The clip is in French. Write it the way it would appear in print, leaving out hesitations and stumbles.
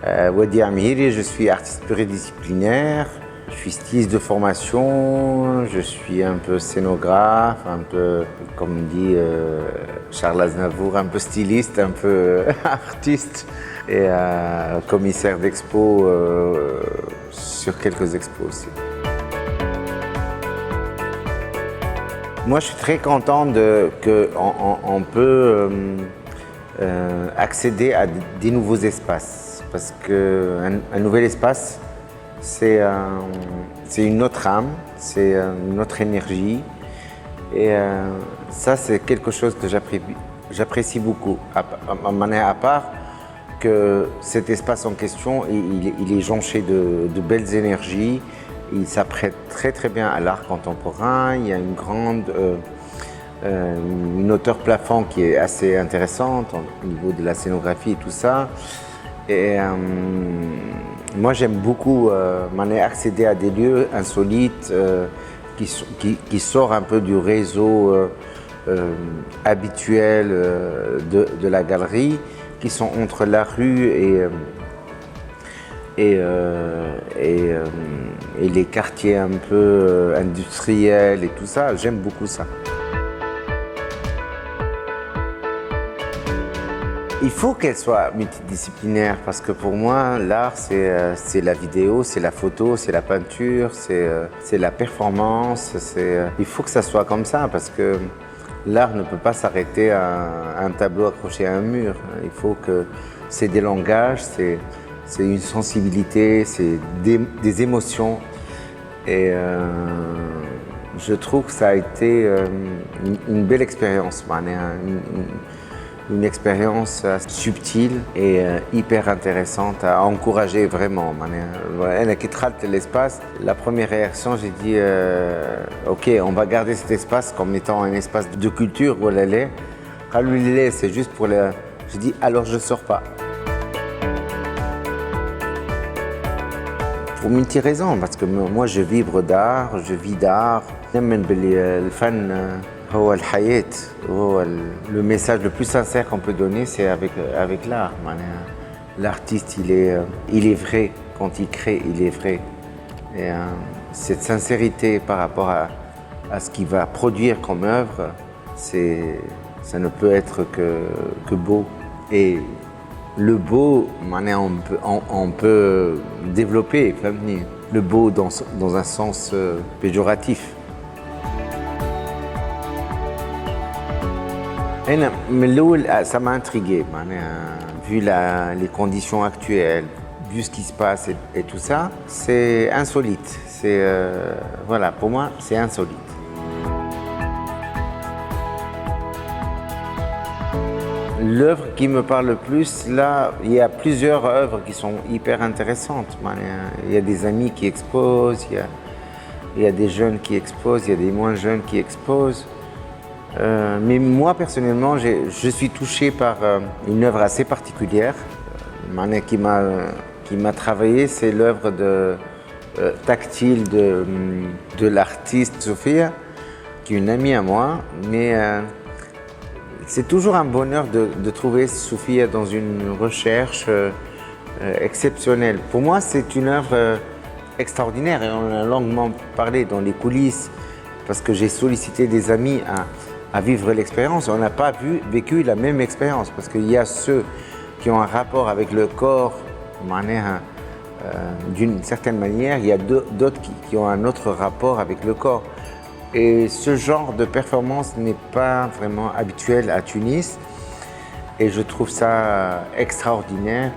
Wadi Amiri, je suis artiste pluridisciplinaire, je suis styliste de formation, je suis un peu scénographe, un peu, comme dit Charles Aznavour, un peu styliste, un peu artiste et commissaire d'expo sur quelques expos aussi. Moi, je suis très content qu'on peut accéder à des nouveaux espaces parce qu'un nouvel espace, c'est une autre âme, c'est une autre énergie et ça, c'est quelque chose que j'apprécie beaucoup. À part que cet espace en question, il est jonché de belles énergies. Il s'apprête très bien à l'art contemporain. Il y a une hauteur plafond qui est assez intéressante au niveau de la scénographie et tout ça. Et moi j'aime beaucoup accéder à des lieux insolites qui sortent un peu du réseau habituel de la galerie, qui sont entre la rue et les quartiers un peu industriels et tout ça. J'aime beaucoup ça. Il faut qu'elle soit multidisciplinaire parce que pour moi, l'art, c'est la vidéo, c'est la photo, c'est la peinture, c'est la performance. Il faut que ça soit comme ça parce que l'art ne peut pas s'arrêter à un tableau accroché à un mur. Il faut que c'est des langages, c'est une sensibilité, c'est des émotions. Et je trouve que ça a été une belle expérience, une expérience subtile et hyper intéressante à encourager vraiment. Elle qui traite l'espace. La première réaction, j'ai dit ok, on va garder cet espace comme étant un espace de culture où elle est. Quand lui, c'est juste pour le. J'ai dit alors je ne sors pas. Pour multi-raisons, parce que moi je vibre d'art, je vis d'art. Le message le plus sincère qu'on peut donner, c'est avec l'art. L'artiste, il est vrai. Quand il crée, il est vrai. Et cette sincérité par rapport à ce qu'il va produire comme œuvre, ça ne peut être que beau. Et le beau, on peut développer le beau dans un sens péjoratif. Ça m'a intrigué, vu les conditions actuelles, vu ce qui se passe et tout ça, c'est insolite. Voilà, pour moi, c'est insolite. L'œuvre qui me parle le plus, là, il y a plusieurs œuvres qui sont hyper intéressantes. Il y a des amis qui exposent, il y a des jeunes qui exposent, il y a des moins jeunes qui exposent. Mais moi, personnellement, je suis touché par une œuvre assez particulière qui m'a travaillé. C'est l'œuvre tactile de l'artiste Sophia, qui est une amie à moi. Mais c'est toujours un bonheur de trouver Sophia dans une recherche exceptionnelle. Pour moi, c'est une œuvre extraordinaire et on a longuement parlé dans les coulisses parce que j'ai sollicité des amis à vivre l'expérience. On n'a pas vécu la même expérience parce qu'il y a ceux qui ont un rapport avec le corps d'une certaine manière, il y a d'autres qui ont un autre rapport avec le corps. Et ce genre de performance n'est pas vraiment habituel à Tunis et je trouve ça extraordinaire.